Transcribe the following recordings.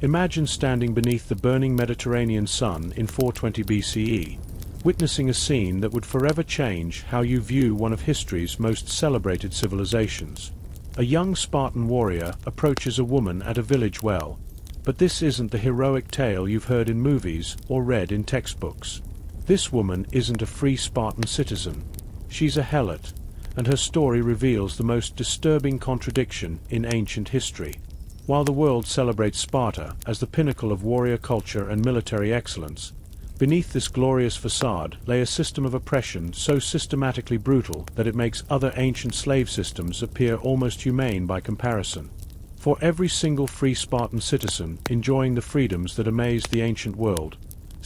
Imagine standing beneath the burning Mediterranean sun in 420 BCE, witnessing a scene that would forever change how you view one of history's most celebrated civilizations. A young Spartan warrior approaches a woman at a village well, but this isn't the heroic tale you've heard in movies or read in textbooks. This woman isn't a free Spartan citizen. She's a helot, and her story reveals the most disturbing contradiction in ancient history. While the world celebrates Sparta as the pinnacle of warrior culture and military excellence, beneath this glorious facade lay a system of oppression so systematically brutal that it makes other ancient slave systems appear almost humane by comparison. For every single free Spartan citizen enjoying the freedoms that amazed the ancient world,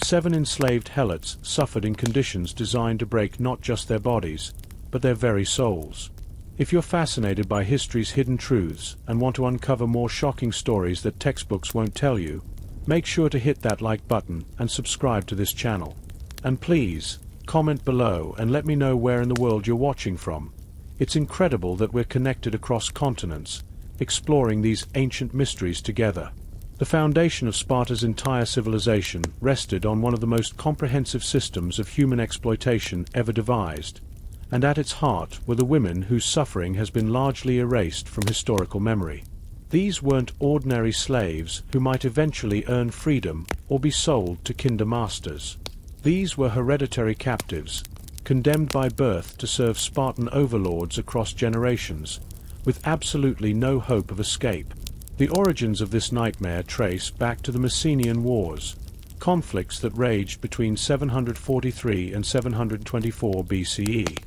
7 enslaved helots suffered in conditions designed to break not just their bodies, but their very souls. If you're fascinated by history's hidden truths and want to uncover more shocking stories that textbooks won't tell you, make sure to hit that like button and subscribe to this channel. And please, comment below and let me know where in the world you're watching from. It's incredible that we're connected across continents, exploring these ancient mysteries together. The foundation of Sparta's entire civilization rested on one of the most comprehensive systems of human exploitation ever devised, and at its heart were the women whose suffering has been largely erased from historical memory. These weren't ordinary slaves who might eventually earn freedom or be sold to kinder masters. These were hereditary captives, condemned by birth to serve Spartan overlords across generations, with absolutely no hope of escape. The origins of this nightmare trace back to the Messenian Wars, conflicts that raged between 743 and 724 BCE.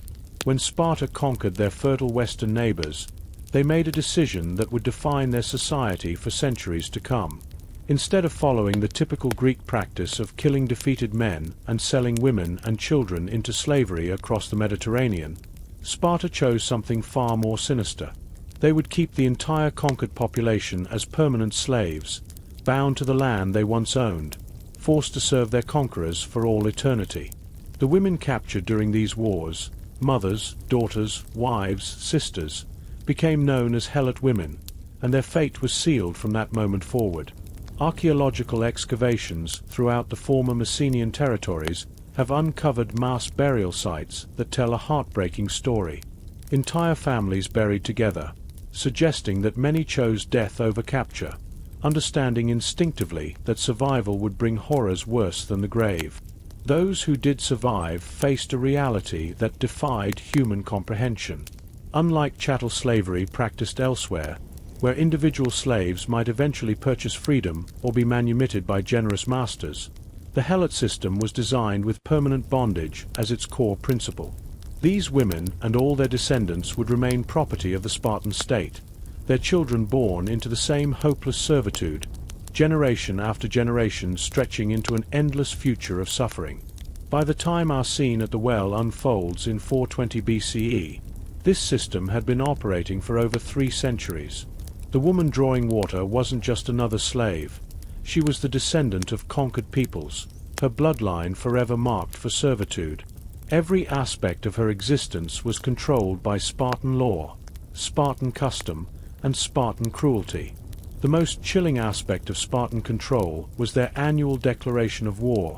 When Sparta conquered their fertile western neighbors, they made a decision that would define their society for centuries to come. Instead of following the typical Greek practice of killing defeated men and selling women and children into slavery across the Mediterranean, Sparta chose something far more sinister. They would keep the entire conquered population as permanent slaves, bound to the land they once owned, forced to serve their conquerors for all eternity. The women captured during these wars, mothers, daughters, wives, sisters, became known as helot women, and their fate was sealed from that moment forward. Archaeological excavations throughout the former Messenian territories have uncovered mass burial sites that tell a heartbreaking story. Entire families buried together, suggesting that many chose death over capture, understanding instinctively that survival would bring horrors worse than the grave. Those who did survive faced a reality that defied human comprehension. Unlike chattel slavery practiced elsewhere, where individual slaves might eventually purchase freedom or be manumitted by generous masters, the helot system was designed with permanent bondage as its core principle. These women and all their descendants would remain property of the Spartan state, their children born into the same hopeless servitude, generation after generation stretching into an endless future of suffering. By the time our scene at the well unfolds in 420 BCE, this system had been operating for over 3 centuries. The woman drawing water wasn't just another slave. She was the descendant of conquered peoples, her bloodline forever marked for servitude. Every aspect of her existence was controlled by Spartan law, Spartan custom, and Spartan cruelty. The most chilling aspect of Spartan control was their annual declaration of war,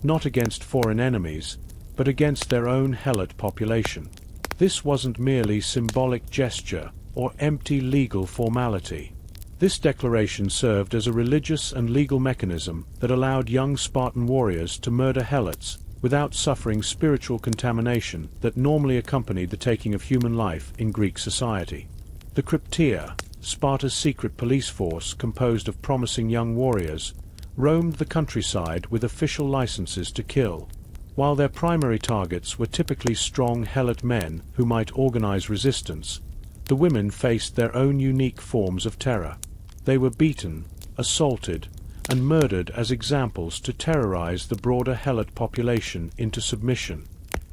not against foreign enemies, but against their own helot population. This wasn't merely symbolic gesture or empty legal formality. This declaration served as a religious and legal mechanism that allowed young Spartan warriors to murder helots without suffering spiritual contamination that normally accompanied the taking of human life in Greek society. The Crypteia, Sparta's secret police force composed of promising young warriors, roamed the countryside with official licenses to kill. While their primary targets were typically strong helot men who might organize resistance, the women faced their own unique forms of terror. They were beaten, assaulted, and murdered as examples to terrorize the broader helot population into submission.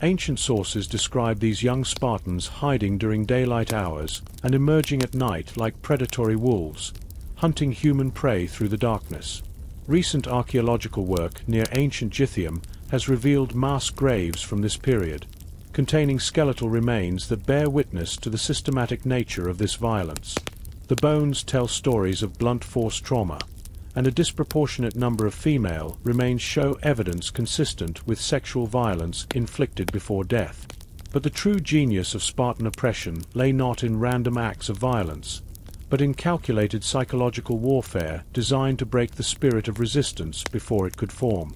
Ancient sources describe these young Spartans hiding during daylight hours and emerging at night like predatory wolves, hunting human prey through the darkness. Recent archaeological work near ancient Gythium has revealed mass graves from this period, containing skeletal remains that bear witness to the systematic nature of this violence. The bones tell stories of blunt force trauma, and a disproportionate number of female remains show evidence consistent with sexual violence inflicted before death. But the true genius of Spartan oppression lay not in random acts of violence, but in calculated psychological warfare designed to break the spirit of resistance before it could form.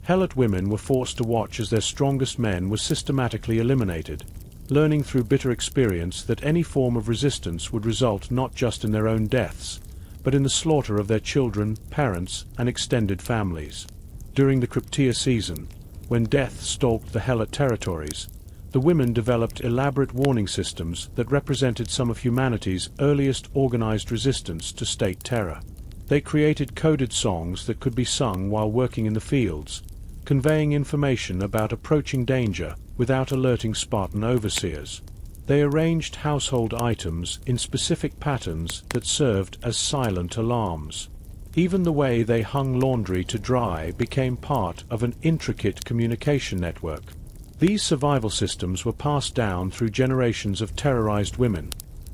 Helot women were forced to watch as their strongest men were systematically eliminated, learning through bitter experience that any form of resistance would result not just in their own deaths, but in the slaughter of their children, parents, and extended families. During the Cryptia season, when death stalked the Helot territories, the women developed elaborate warning systems that represented some of humanity's earliest organized resistance to state terror. They created coded songs that could be sung while working in the fields, conveying information about approaching danger without alerting Spartan overseers. They arranged household items in specific patterns that served as silent alarms. Even the way they hung laundry to dry became part of an intricate communication network. These survival systems were passed down through generations of terrorized women,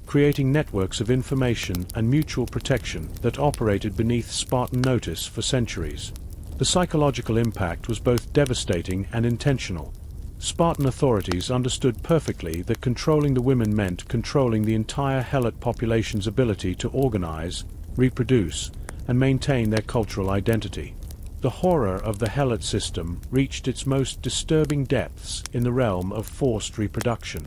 creating networks of information and mutual protection that operated beneath Spartan notice for centuries. The psychological impact was both devastating and intentional. Spartan authorities understood perfectly that controlling the women meant controlling the entire Helot population's ability to organize, reproduce, and maintain their cultural identity. The horror of the Helot system reached its most disturbing depths in the realm of forced reproduction.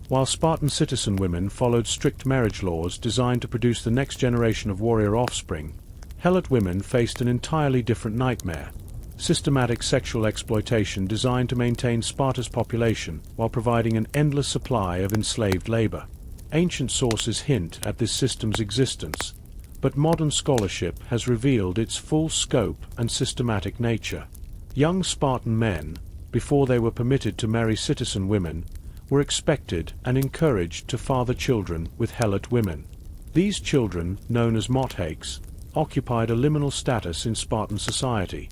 While Spartan citizen women followed strict marriage laws designed to produce the next generation of warrior offspring, Helot women faced an entirely different nightmare: systematic sexual exploitation designed to maintain Sparta's population while providing an endless supply of enslaved labor. Ancient sources hint at this system's existence, but modern scholarship has revealed its full scope and systematic nature. Young Spartan men, before they were permitted to marry citizen women, were expected and encouraged to father children with Helot women. These children, known as mothakes, occupied a liminal status in Spartan society,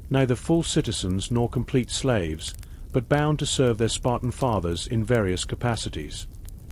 neither full citizens nor complete slaves, but bound to serve their Spartan fathers in various capacities.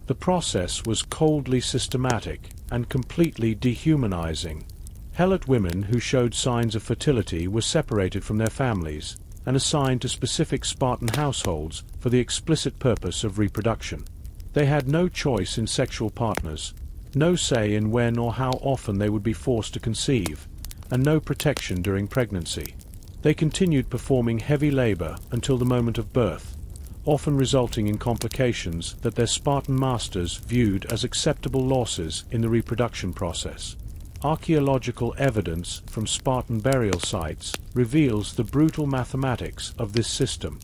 The process was coldly systematic and completely dehumanizing. Helot women who showed signs of fertility were separated from their families and assigned to specific Spartan households for the explicit purpose of reproduction. They had no choice in sexual partners, no say in when or how often they would be forced to conceive, and no protection during pregnancy. They continued performing heavy labor until the moment of birth, often resulting in complications that their Spartan masters viewed as acceptable losses in the reproduction process. Archaeological evidence from Spartan burial sites reveals the brutal mathematics of this system.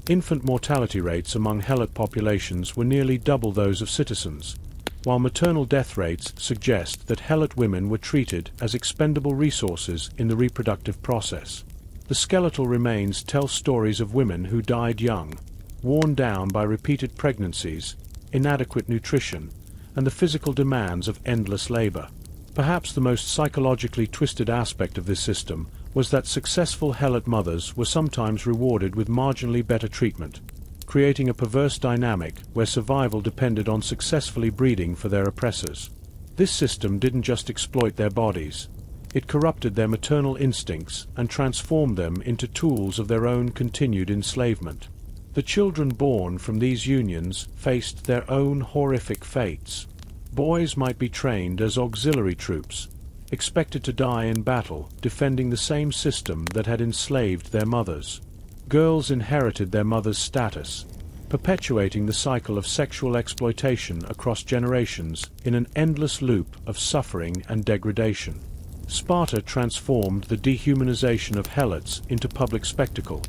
Infant mortality rates among Helot populations were nearly double those of citizens, while maternal death rates suggest that Helot women were treated as expendable resources in the reproductive process. The skeletal remains tell stories of women who died young, worn down by repeated pregnancies, inadequate nutrition, and the physical demands of endless labor. Perhaps the most psychologically twisted aspect of this system was that successful Helot mothers were sometimes rewarded with marginally better treatment, creating a perverse dynamic where survival depended on successfully breeding for their oppressors. This system didn't just exploit their bodies. It corrupted their maternal instincts and transformed them into tools of their own continued enslavement. The children born from these unions faced their own horrific fates. Boys might be trained as auxiliary troops, expected to die in battle defending the same system that had enslaved their mothers. Girls inherited their mother's status, perpetuating the cycle of sexual exploitation across generations in an endless loop of suffering and degradation. Sparta transformed the dehumanization of Helots into public spectacle,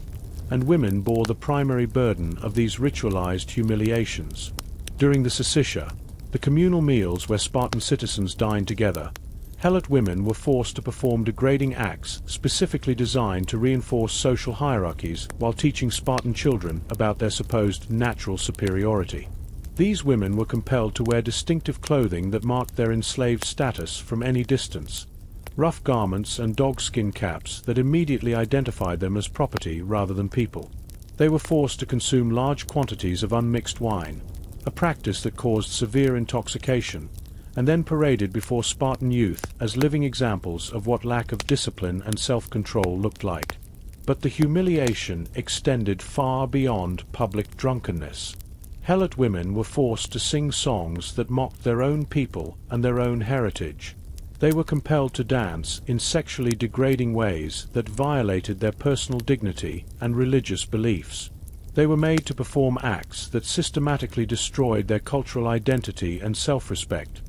and women bore the primary burden of these ritualized humiliations. During the Syssitia, the communal meals where Spartan citizens dined together, Helot women were forced to perform degrading acts specifically designed to reinforce social hierarchies while teaching Spartan children about their supposed natural superiority. These women were compelled to wear distinctive clothing that marked their enslaved status from any distance, rough garments and dogskin caps that immediately identified them as property rather than people. They were forced to consume large quantities of unmixed wine, a practice that caused severe intoxication, and then paraded before Spartan youth as living examples of what lack of discipline and self-control looked like. But the humiliation extended far beyond public drunkenness. Helot women were forced to sing songs that mocked their own people and their own heritage. They were compelled to dance in sexually degrading ways that violated their personal dignity and religious beliefs. They were made to perform acts that systematically destroyed their cultural identity and self-respect,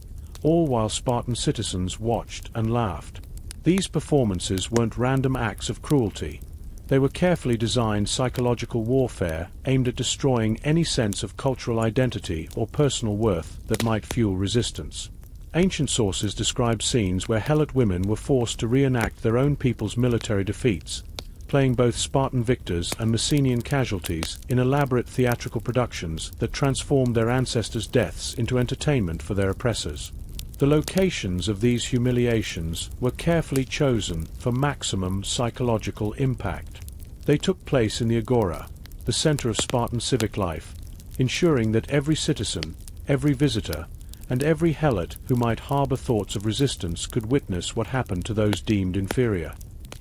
all while Spartan citizens watched and laughed. These performances weren't random acts of cruelty. They were carefully designed psychological warfare aimed at destroying any sense of cultural identity or personal worth that might fuel resistance. Ancient sources describe scenes where Helot women were forced to reenact their own people's military defeats, playing both Spartan victors and Messenian casualties in elaborate theatrical productions that transformed their ancestors' deaths into entertainment for their oppressors. The locations of these humiliations were carefully chosen for maximum psychological impact. They took place in the Agora, the center of Spartan civic life, ensuring that every citizen, every visitor, and every Helot who might harbor thoughts of resistance could witness what happened to those deemed inferior.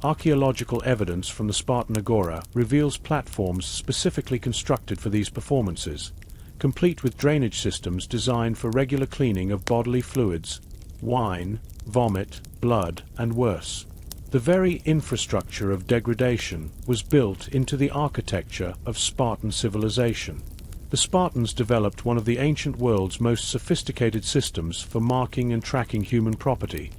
Archaeological evidence from the Spartan Agora reveals platforms specifically constructed for these performances, complete with drainage systems designed for regular cleaning of bodily fluids, wine, vomit, blood, and worse. The very infrastructure of degradation was built into the architecture of Spartan civilization. The Spartans developed one of the ancient world's most sophisticated systems for marking and tracking human property,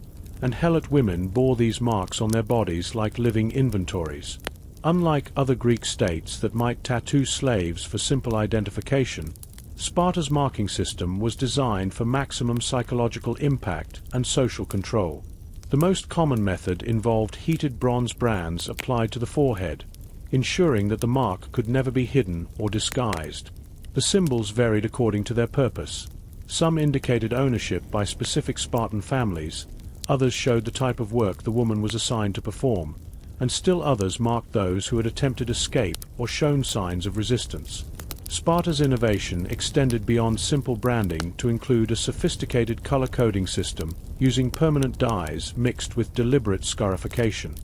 and Helot women bore these marks on their bodies like living inventories. Unlike other Greek states that might tattoo slaves for simple identification, Sparta's marking system was designed for maximum psychological impact and social control. The most common method involved heated bronze brands applied to the forehead, ensuring that the mark could never be hidden or disguised. The symbols varied according to their purpose. Some indicated ownership by specific Spartan families, others showed the type of work the woman was assigned to perform, and still others marked those who had attempted escape or shown signs of resistance. Sparta's innovation extended beyond simple branding to include a sophisticated color coding system using permanent dyes mixed with deliberate scarification.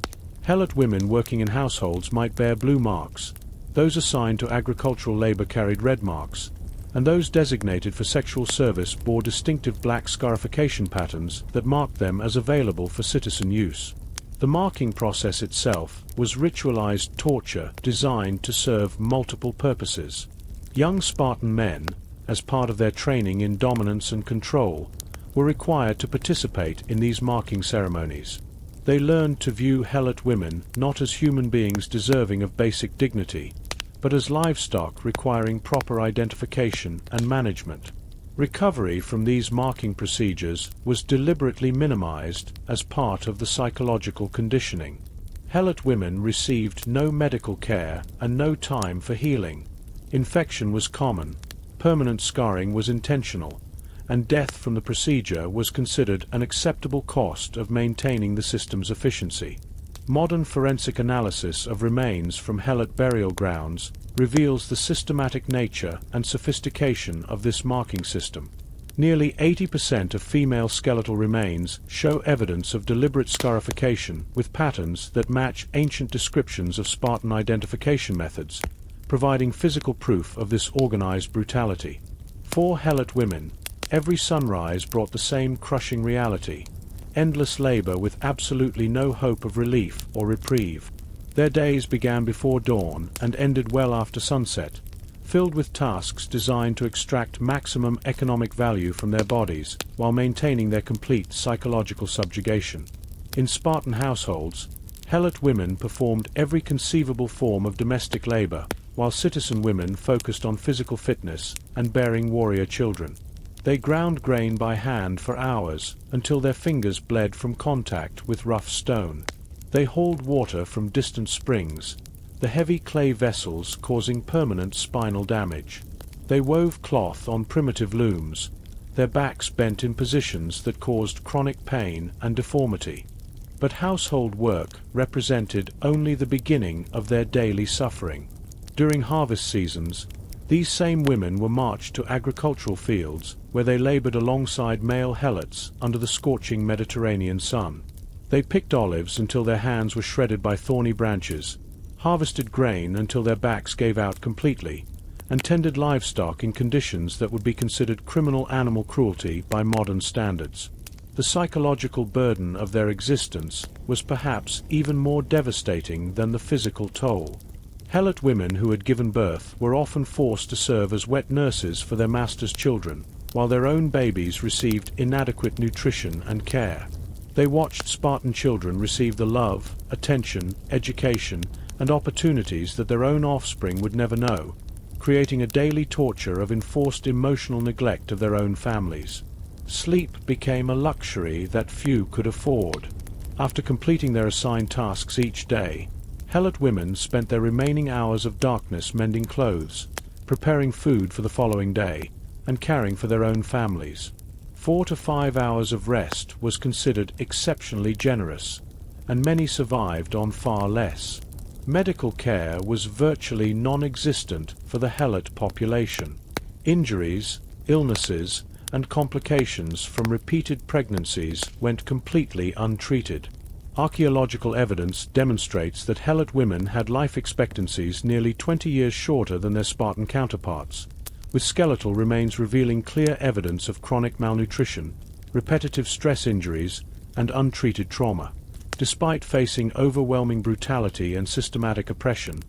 Helot women working in households might bear blue marks, those assigned to agricultural labor carried red marks, and those designated for sexual service bore distinctive black scarification patterns that marked them as available for citizen use. The marking process itself was ritualized torture designed to serve multiple purposes. Young Spartan men, as part of their training in dominance and control, were required to participate in these marking ceremonies. They learned to view Helot women not as human beings deserving of basic dignity, but as livestock requiring proper identification and management. Recovery from these marking procedures was deliberately minimized as part of the psychological conditioning. Helot women received no medical care and no time for healing. Infection was common, permanent scarring was intentional, and death from the procedure was considered an acceptable cost of maintaining the system's efficiency. Modern forensic analysis of remains from Helot burial grounds reveals the systematic nature and sophistication of this marking system. Nearly 80% of female skeletal remains show evidence of deliberate scarification with patterns that match ancient descriptions of Spartan identification methods, providing physical proof of this organized brutality. For Helot women, every sunrise brought the same crushing reality: endless labor with absolutely no hope of relief or reprieve. Their days began before dawn and ended well after sunset, filled with tasks designed to extract maximum economic value from their bodies while maintaining their complete psychological subjugation. In Spartan households, Helot women performed every conceivable form of domestic labor, while citizen women focused on physical fitness and bearing warrior children. They ground grain by hand for hours until their fingers bled from contact with rough stone. They hauled water from distant springs, the heavy clay vessels causing permanent spinal damage. They wove cloth on primitive looms, their backs bent in positions that caused chronic pain and deformity. But household work represented only the beginning of their daily suffering. During harvest seasons, These same women were marched to agricultural fields, where they labored alongside male helots under the scorching Mediterranean sun. They picked olives until their hands were shredded by thorny branches, harvested grain until their backs gave out completely, and tended livestock in conditions that would be considered criminal animal cruelty by modern standards. The psychological burden of their existence was perhaps even more devastating than the physical toll. Helot women who had given birth were often forced to serve as wet nurses for their masters' children, while their own babies received inadequate nutrition and care. They watched Spartan children receive the love, attention, education, and opportunities that their own offspring would never know, creating a daily torture of enforced emotional neglect of their own families. Sleep became a luxury that few could afford. After completing their assigned tasks each day, Helot women spent their remaining hours of darkness mending clothes, preparing food for the following day, and caring for their own families. 4 to 5 hours of rest was considered exceptionally generous, and many survived on far less. Medical care was virtually non-existent for the Helot population. Injuries, illnesses, and complications from repeated pregnancies went completely untreated. Archaeological evidence demonstrates that Helot women had life expectancies nearly 20 years shorter than their Spartan counterparts, with skeletal remains revealing clear evidence of chronic malnutrition, repetitive stress injuries, and untreated trauma. Despite facing overwhelming brutality and systematic oppression,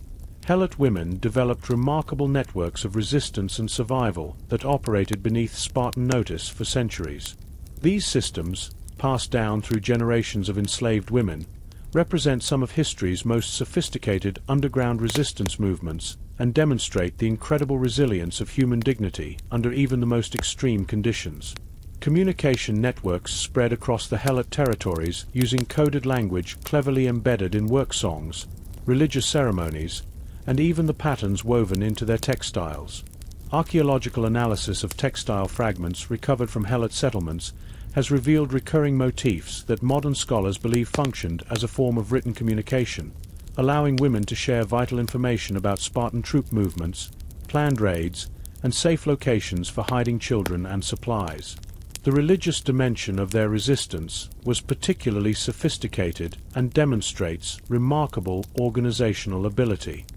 Helot women developed remarkable networks of resistance and survival that operated beneath Spartan notice for centuries. These systems, passed down through generations of enslaved women, represent some of history's most sophisticated underground resistance movements and demonstrate the incredible resilience of human dignity under even the most extreme conditions. Communication networks spread across the Helot territories using coded language cleverly embedded in work songs, religious ceremonies, and even the patterns woven into their textiles. Archaeological analysis of textile fragments recovered from Helot settlements has revealed recurring motifs that modern scholars believe functioned as a form of written communication, allowing women to share vital information about Spartan troop movements, planned raids, and safe locations for hiding children and supplies. The religious dimension of their resistance was particularly sophisticated and demonstrates remarkable organizational ability.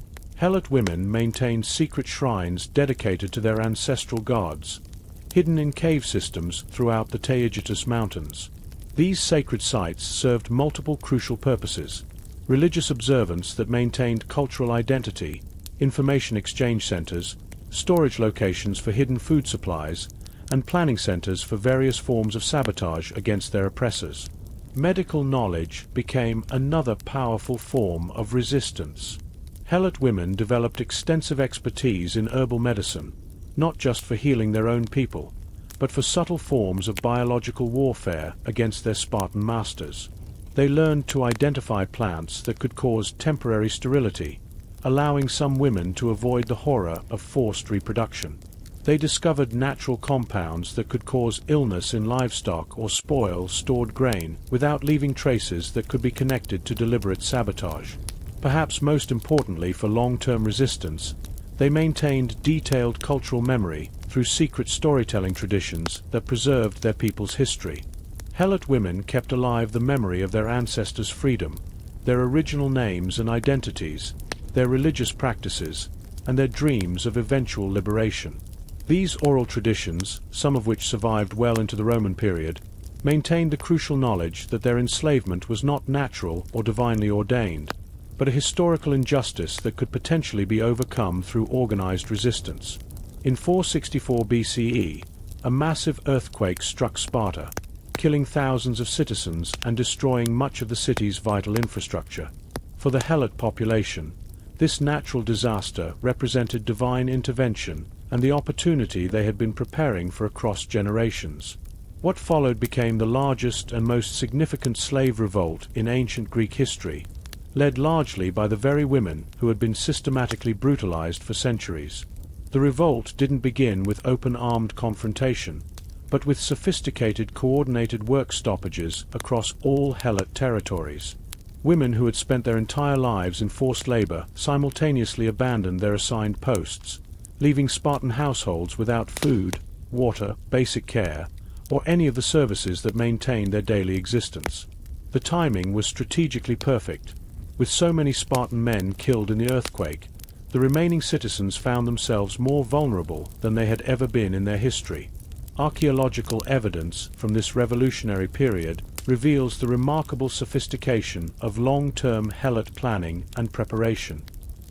Helot women maintained secret shrines dedicated to their ancestral gods, hidden in cave systems throughout the Taygetus Mountains. These sacred sites served multiple crucial purposes: religious observance that maintained cultural identity, information exchange centers, storage locations for hidden food supplies, and planning centers for various forms of sabotage against their oppressors. Medical knowledge became another powerful form of resistance. Helot women developed extensive expertise in herbal medicine, not just for healing their own people, but for subtle forms of biological warfare against their Spartan masters. They learned to identify plants that could cause temporary sterility, allowing some women to avoid the horror of forced reproduction. They discovered natural compounds that could cause illness in livestock or spoil stored grain without leaving traces that could be connected to deliberate sabotage. Perhaps most importantly for long-term resistance, they maintained detailed cultural memory through secret storytelling traditions that preserved their people's history. Helot women kept alive the memory of their ancestors' freedom, their original names and identities, their religious practices, and their dreams of eventual liberation. These oral traditions, some of which survived well into the Roman period, maintained the crucial knowledge that their enslavement was not natural or divinely ordained, but a historical injustice that could potentially be overcome through organized resistance. In 464 BCE, a massive earthquake struck Sparta, killing thousands of citizens and destroying much of the city's vital infrastructure. For the Helot population, this natural disaster represented divine intervention and the opportunity they had been preparing for across generations. What followed became the largest and most significant slave revolt in ancient Greek history, led largely by the very women who had been systematically brutalized for centuries. The revolt didn't begin with open-armed confrontation, but with sophisticated coordinated work stoppages across all Helot territories. Women who had spent their entire lives in forced labor simultaneously abandoned their assigned posts, leaving Spartan households without food, water, basic care, or any of the services that maintained their daily existence. The timing was strategically perfect. With so many Spartan men killed in the earthquake, the remaining citizens found themselves more vulnerable than they had ever been in their history. Archaeological evidence from this revolutionary period reveals the remarkable sophistication of long-term helot planning and preparation.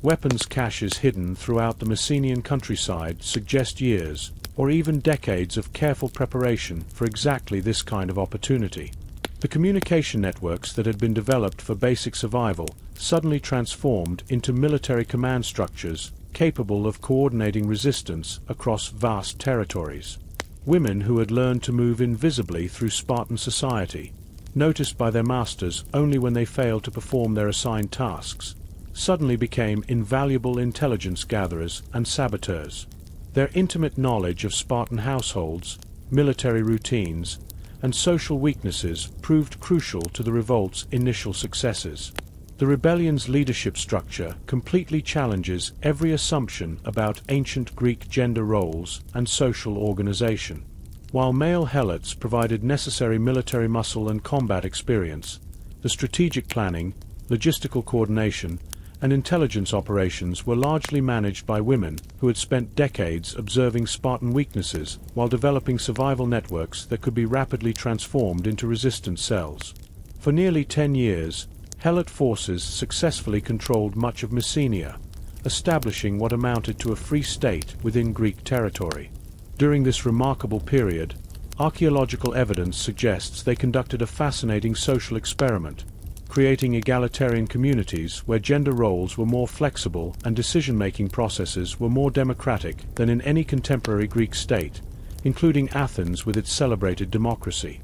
Weapons caches hidden throughout the Messenian countryside suggest years, or even decades of careful preparation for exactly this kind of opportunity. The communication networks that had been developed for basic survival suddenly transformed into military command structures capable of coordinating resistance across vast territories. Women who had learned to move invisibly through Spartan society, noticed by their masters only when they failed to perform their assigned tasks, suddenly became invaluable intelligence gatherers and saboteurs. Their intimate knowledge of Spartan households, military routines, and social weaknesses proved crucial to the revolt's initial successes. The rebellion's leadership structure completely challenges every assumption about ancient Greek gender roles and social organization. While male helots provided necessary military muscle and combat experience, the strategic planning, logistical coordination, and intelligence operations were largely managed by women who had spent decades observing Spartan weaknesses while developing survival networks that could be rapidly transformed into resistance cells. For nearly 10 years, helot forces successfully controlled much of Messenia, establishing what amounted to a free state within Greek territory. During this remarkable period, archaeological evidence suggests they conducted a fascinating social experiment, creating egalitarian communities where gender roles were more flexible and decision-making processes were more democratic than in any contemporary Greek state, including Athens with its celebrated democracy.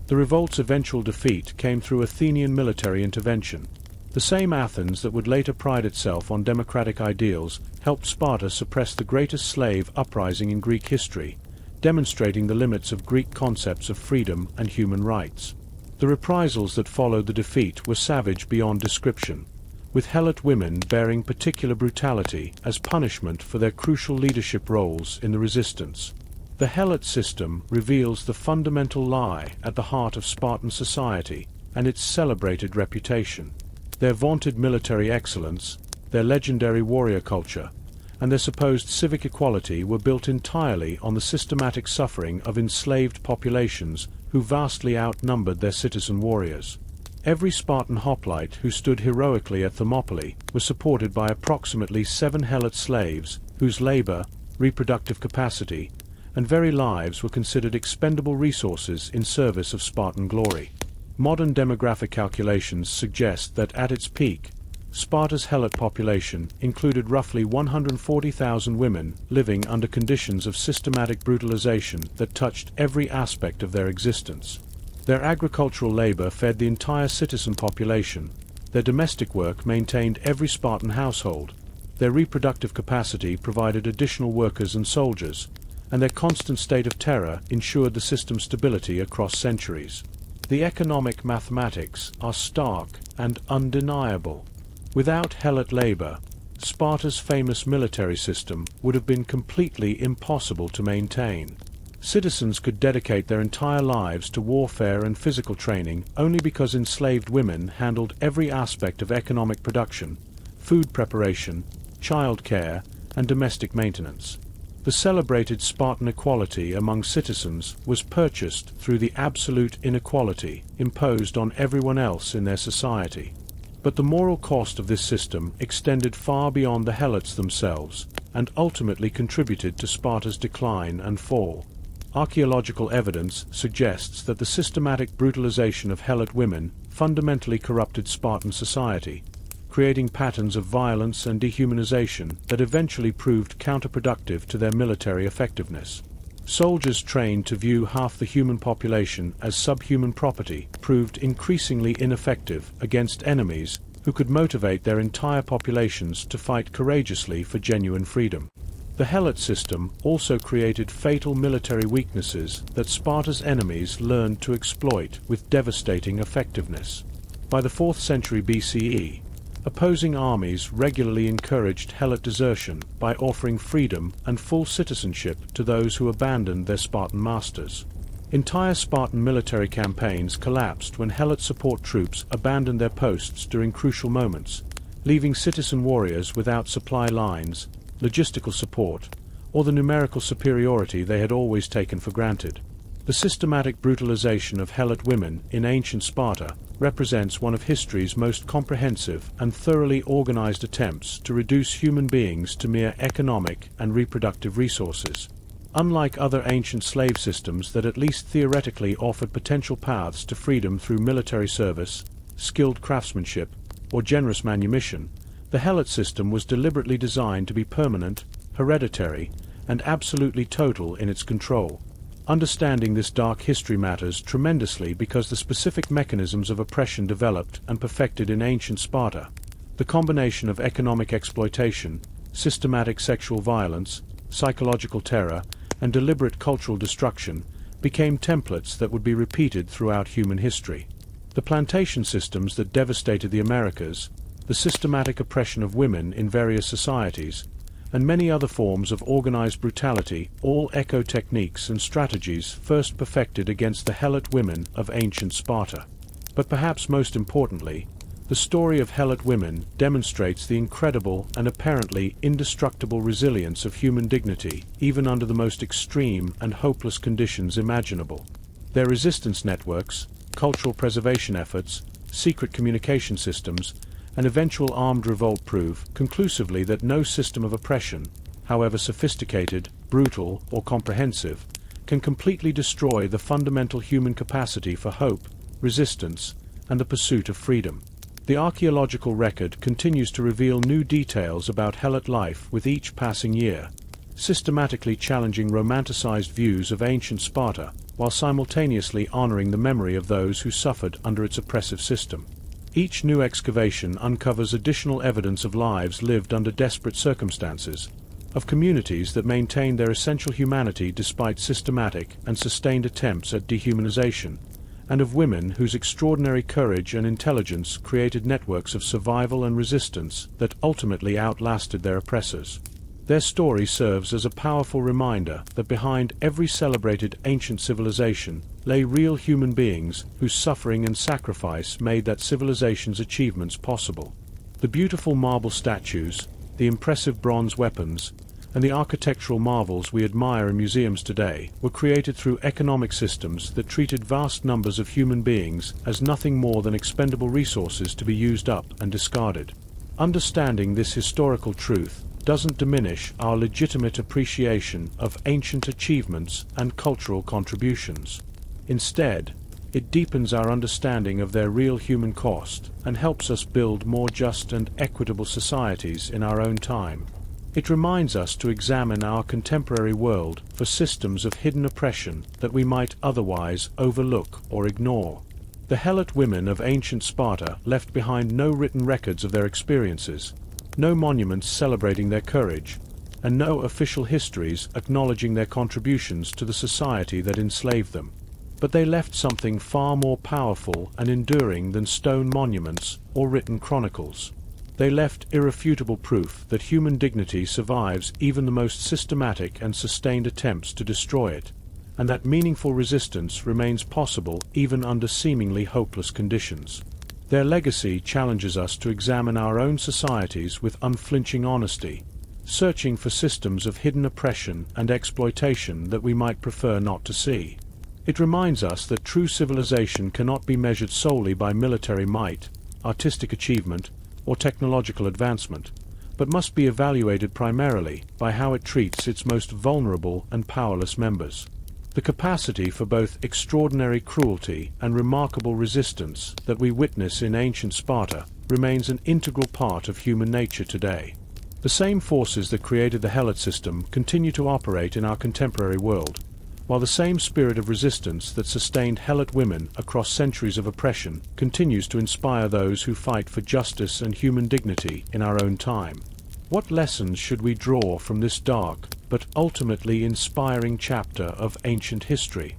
The revolt's eventual defeat came through Athenian military intervention. The same Athens that would later pride itself on democratic ideals helped Sparta suppress the greatest slave uprising in Greek history, demonstrating the limits of Greek concepts of freedom and human rights. The reprisals that followed the defeat were savage beyond description, with helot women bearing particular brutality as punishment for their crucial leadership roles in the resistance. The helot system reveals the fundamental lie at the heart of Spartan society and its celebrated reputation. Their vaunted military excellence, their legendary warrior culture, and their supposed civic equality were built entirely on the systematic suffering of enslaved populations who vastly outnumbered their citizen warriors. Every Spartan hoplite who stood heroically at Thermopylae was supported by approximately 7 helot slaves whose labor, reproductive capacity, and very lives were considered expendable resources in service of Spartan glory. Modern demographic calculations suggest that at its peak, Sparta's helot population included roughly 140,000 women living under conditions of systematic brutalization that touched every aspect of their existence. Their agricultural labor fed the entire citizen population, their domestic work maintained every Spartan household, their reproductive capacity provided additional workers and soldiers, and their constant state of terror ensured the system's stability across centuries. The economic mathematics are stark and undeniable. Without helot labor, Sparta's famous military system would have been completely impossible to maintain. Citizens could dedicate their entire lives to warfare and physical training only because enslaved women handled every aspect of economic production, food preparation, child care, and domestic maintenance. The celebrated Spartan equality among citizens was purchased through the absolute inequality imposed on everyone else in their society. But the moral cost of this system extended far beyond the helots themselves, and ultimately contributed to Sparta's decline and fall. Archaeological evidence suggests that the systematic brutalization of helot women fundamentally corrupted Spartan society, creating patterns of violence and dehumanization that eventually proved counterproductive to their military effectiveness. Soldiers trained to view half the human population as subhuman property proved increasingly ineffective against enemies who could motivate their entire populations to fight courageously for genuine freedom. The helot system also created fatal military weaknesses that Sparta's enemies learned to exploit with devastating effectiveness. By the 4th century BCE, Opposing armies regularly encouraged Helot desertion by offering freedom and full citizenship to those who abandoned their Spartan masters. Entire Spartan military campaigns collapsed when Helot support troops abandoned their posts during crucial moments, leaving citizen warriors without supply lines, logistical support, or the numerical superiority they had always taken for granted. The systematic brutalization of Helot women in ancient Sparta represents one of history's most comprehensive and thoroughly organized attempts to reduce human beings to mere economic and reproductive resources. Unlike other ancient slave systems that at least theoretically offered potential paths to freedom through military service, skilled craftsmanship, or generous manumission, the Helot system was deliberately designed to be permanent, hereditary, and absolutely total in its control. Understanding this dark history matters tremendously because the specific mechanisms of oppression developed and perfected in ancient Sparta, the combination of economic exploitation, systematic sexual violence, psychological terror, and deliberate cultural destruction, became templates that would be repeated throughout human history. The plantation systems that devastated the Americas, the systematic oppression of women in various societies, and many other forms of organized brutality all echo techniques and strategies first perfected against the Helot women of ancient Sparta. But perhaps most importantly, the story of Helot women demonstrates the incredible and apparently indestructible resilience of human dignity even under the most extreme and hopeless conditions imaginable. Their resistance networks, cultural preservation efforts, secret communication systems, and eventual armed revolt prove conclusively that no system of oppression, however sophisticated, brutal, or comprehensive, can completely destroy the fundamental human capacity for hope, resistance, and the pursuit of freedom. The archaeological record continues to reveal new details about Helot life with each passing year, systematically challenging romanticized views of ancient Sparta while simultaneously honoring the memory of those who suffered under its oppressive system. Each new excavation uncovers additional evidence of lives lived under desperate circumstances, of communities that maintained their essential humanity despite systematic and sustained attempts at dehumanization, and of women whose extraordinary courage and intelligence created networks of survival and resistance that ultimately outlasted their oppressors. Their story serves as a powerful reminder that behind every celebrated ancient civilization lay real human beings whose suffering and sacrifice made that civilization's achievements possible. The beautiful marble statues, the impressive bronze weapons, and the architectural marvels we admire in museums today were created through economic systems that treated vast numbers of human beings as nothing more than expendable resources to be used up and discarded. Understanding this historical truth doesn't diminish our legitimate appreciation of ancient achievements and cultural contributions. Instead, it deepens our understanding of their real human cost and helps us build more just and equitable societies in our own time. It reminds us to examine our contemporary world for systems of hidden oppression that we might otherwise overlook or ignore. The Helot women of ancient Sparta left behind no written records of their experiences, no monuments celebrating their courage, and no official histories acknowledging their contributions to the society that enslaved them. But they left something far more powerful and enduring than stone monuments or written chronicles. They left irrefutable proof that human dignity survives even the most systematic and sustained attempts to destroy it, and that meaningful resistance remains possible even under seemingly hopeless conditions. Their legacy challenges us to examine our own societies with unflinching honesty, searching for systems of hidden oppression and exploitation that we might prefer not to see. It reminds us that true civilization cannot be measured solely by military might, artistic achievement, or technological advancement, but must be evaluated primarily by how it treats its most vulnerable and powerless members. The capacity for both extraordinary cruelty and remarkable resistance that we witness in ancient Sparta remains an integral part of human nature today. The same forces that created the Helot system continue to operate in our contemporary world, while the same spirit of resistance that sustained Helot women across centuries of oppression continues to inspire those who fight for justice and human dignity in our own time. What lessons should we draw from this dark but ultimately inspiring chapter of ancient history?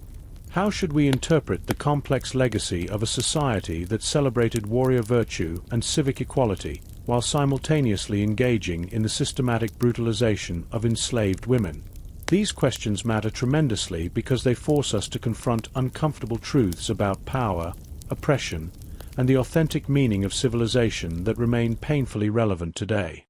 How should we interpret the complex legacy of a society that celebrated warrior virtue and civic equality, while simultaneously engaging in the systematic brutalization of enslaved women? These questions matter tremendously because they force us to confront uncomfortable truths about power, oppression, and the authentic meaning of civilization that remain painfully relevant today.